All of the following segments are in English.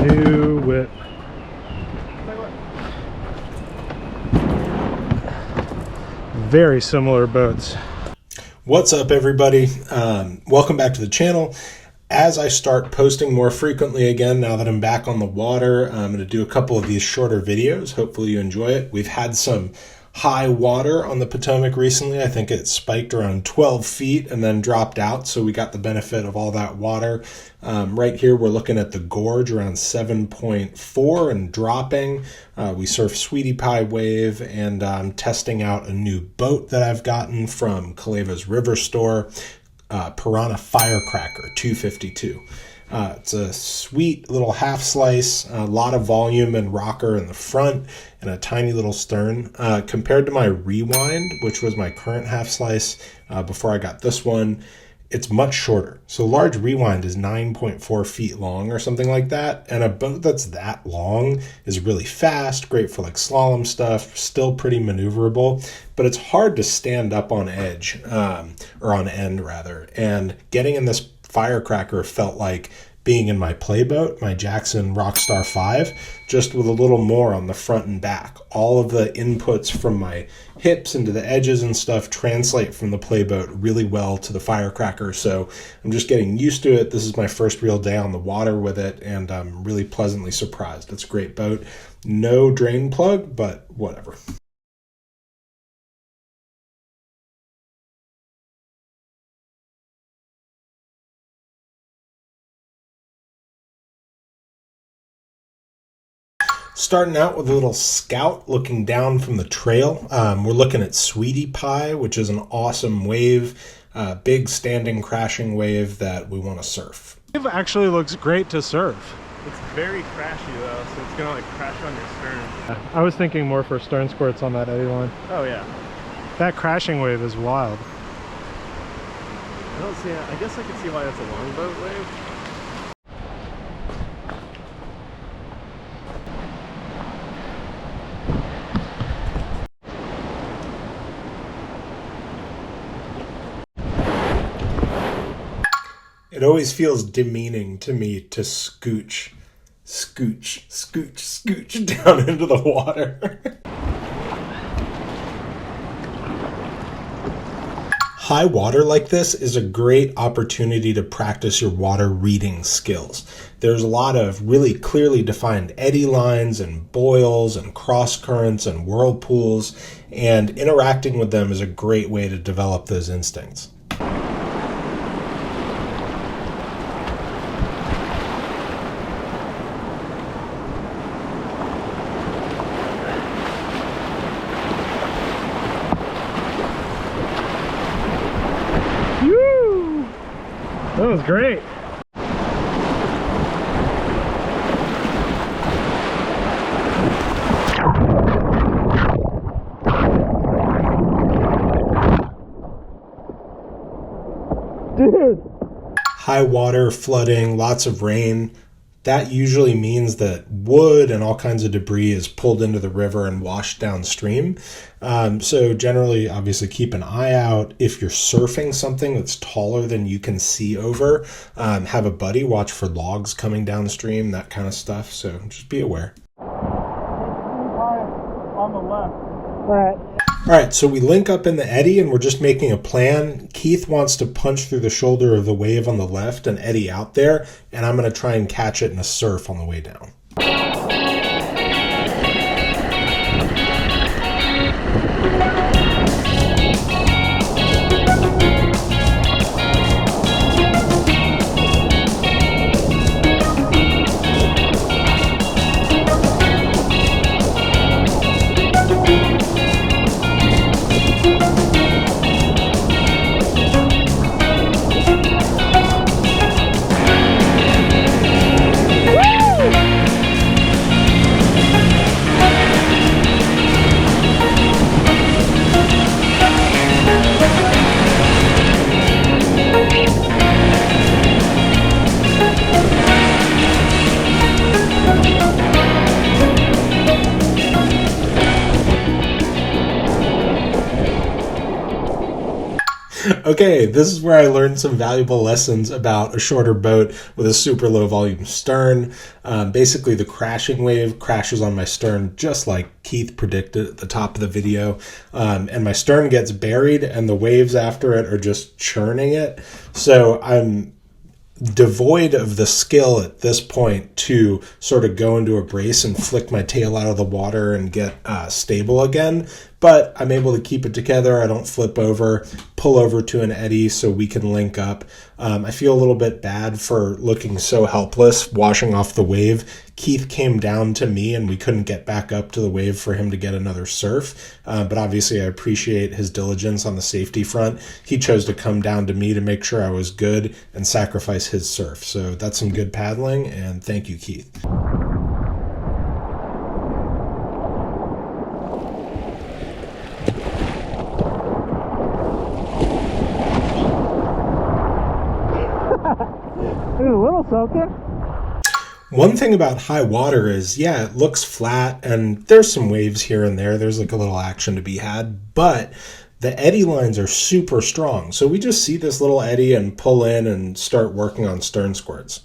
New whip. Very similar boats. What's up, everybody? Welcome back to the channel. As I start posting more frequently again, now that I'm back on the water, I'm going to do a couple of these shorter videos. Hopefully you enjoy it. We've had some high water on the Potomac recently. I think it spiked around 12 feet and then dropped out, so we got the benefit of all that water. Right here we're looking at the Gorge around 7.4 and dropping. We surf Sweetie Pie wave, and I'm testing out a new boat that I've gotten from Kaleva's River Store, Pyranha Firecracker 252. It's a sweet little half slice, a lot of volume and rocker in the front, and a tiny little stern. Compared to my Rewind, which was my current half slice before I got this one, it's much shorter. So large Rewind is 9.4 feet long or something like that, and a boat that's that long is really fast, great for like slalom stuff, still pretty maneuverable, but it's hard to stand up on edge, or on end rather, and getting in this Firecracker felt like being in my playboat, my Jackson Rockstar 5, just with a little more on the front and back. All of the inputs from my hips into the edges and stuff translate from the playboat really well to the Firecracker, so I'm just getting used to it. This is my first real day on the water with it, and I'm really pleasantly surprised. It's a great boat. No drain plug, but whatever. Starting out with a little Scout looking down from the trail. We're looking at Sweetie Pie, which is an awesome wave, big standing crashing wave that we want to surf. It actually looks great to surf. It's very crashy though, so it's gonna like crash on your stern. I was thinking more for stern squirts on that eddy line. Oh yeah. That crashing wave is wild. I don't see it. I guess I could see why it's a longboat wave. It always feels demeaning to me to scooch down into the water. High water like this is a great opportunity to practice your water reading skills. There's a lot of really clearly defined eddy lines and boils and cross currents and whirlpools, and interacting with them is a great way to develop those instincts. That was great. Dude. High water, flooding, lots of rain. That usually means that wood and all kinds of debris is pulled into the river and washed downstream. So generally, obviously, keep an eye out. If you're surfing something that's taller than you can see over, have a buddy watch for logs coming downstream, that kind of stuff. So just be aware. On the left. All right, so we link up in the eddy and we're just making a plan. Keith wants to punch through the shoulder of the wave on the left and eddy out there, and I'm going to try and catch it in a surf on the way down. Okay, this is where I learned some valuable lessons about a shorter boat with a super low volume stern. Basically, the crashing wave crashes on my stern just like Keith predicted at the top of the video. And my stern gets buried and the waves after it are just churning it. So I'm devoid of the skill at this point to sort of go into a brace and flick my tail out of the water and get stable again. But I'm able to keep it together. I don't flip over, pull over to an eddy so we can link up. I feel a little bit bad for looking so helpless, washing off the wave. Keith came down to me and we couldn't get back up to the wave for him to get another surf. But obviously I appreciate his diligence on the safety front. He chose to come down to me to make sure I was good and sacrifice his surf. So that's some good paddling, and thank you, Keith. There's a little soaking. One thing about high water is, yeah, it looks flat and there's some waves here and there. There's like a little action to be had, but the eddy lines are super strong. So we just see this little eddy and pull in and start working on stern squirts.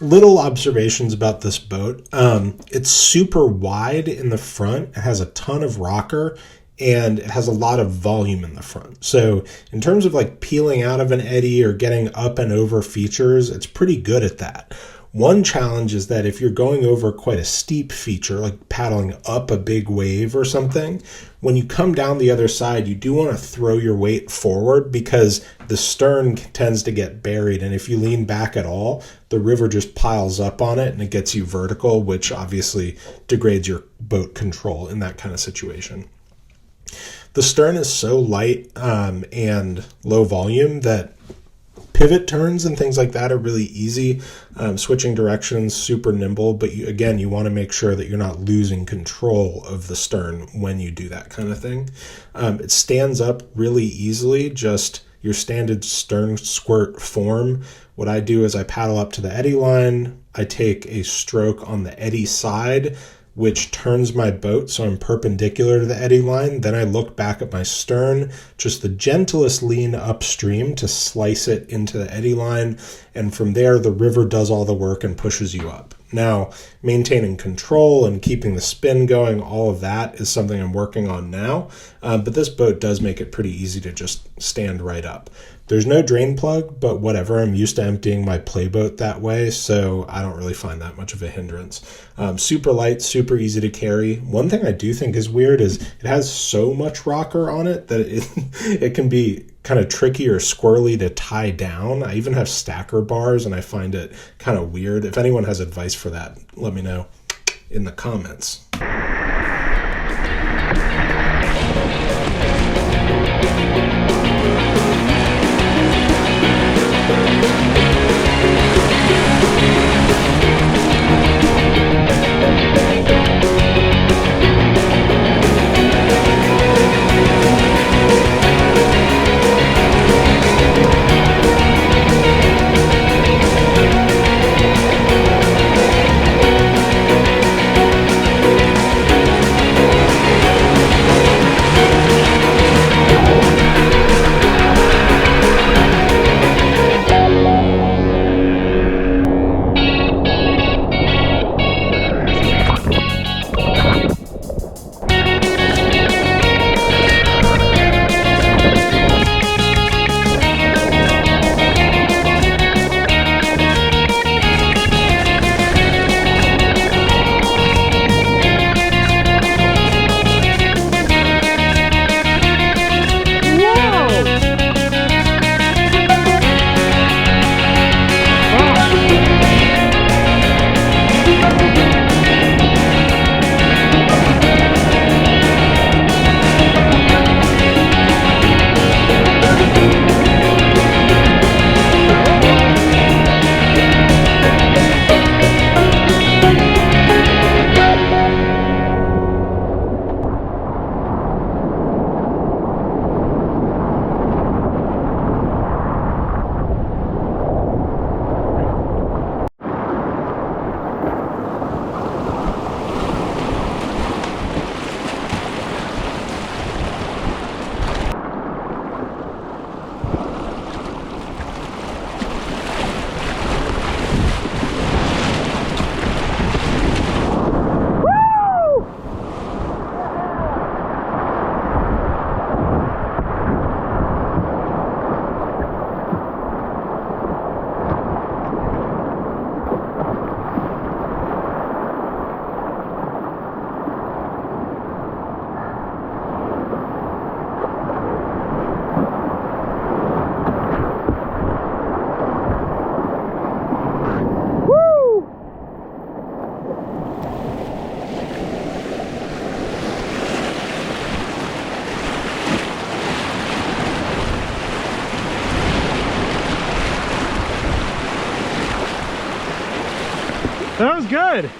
Little observations about this boat. It's super wide in the front. It has a ton of rocker and it has a lot of volume in the front. So in terms of like peeling out of an eddy or getting up and over features, it's pretty good at that. One challenge is that if you're going over quite a steep feature, like paddling up a big wave or something, when you come down the other side, you do want to throw your weight forward because the stern tends to get buried. And if you lean back at all, the river just piles up on it and it gets you vertical, which obviously degrades your boat control in that kind of situation. The stern is so light and low volume that pivot turns and things like that are really easy. Switching directions, super nimble, but you want to make sure that you're not losing control of the stern when you do that kind of thing. It stands up really easily, just your standard stern squirt form. What I do is I paddle up to the eddy line, I take a stroke on the eddy side, which turns my boat so I'm perpendicular to the eddy line. Then I look back at my stern, just the gentlest lean upstream to slice it into the eddy line. And from there, the river does all the work and pushes you up. Now, maintaining control and keeping the spin going, all of that is something I'm working on now. But this boat does make it pretty easy to just stand right up. There's no drain plug, but whatever. I'm used to emptying my playboat that way, so I don't really find that much of a hindrance. Super light, super easy to carry. One thing I do think is weird is it has so much rocker on it that it can be kind of tricky or squirrely to tie down. I even have stacker bars, and I find it kind of weird. If anyone has advice for that, let me know in the comments.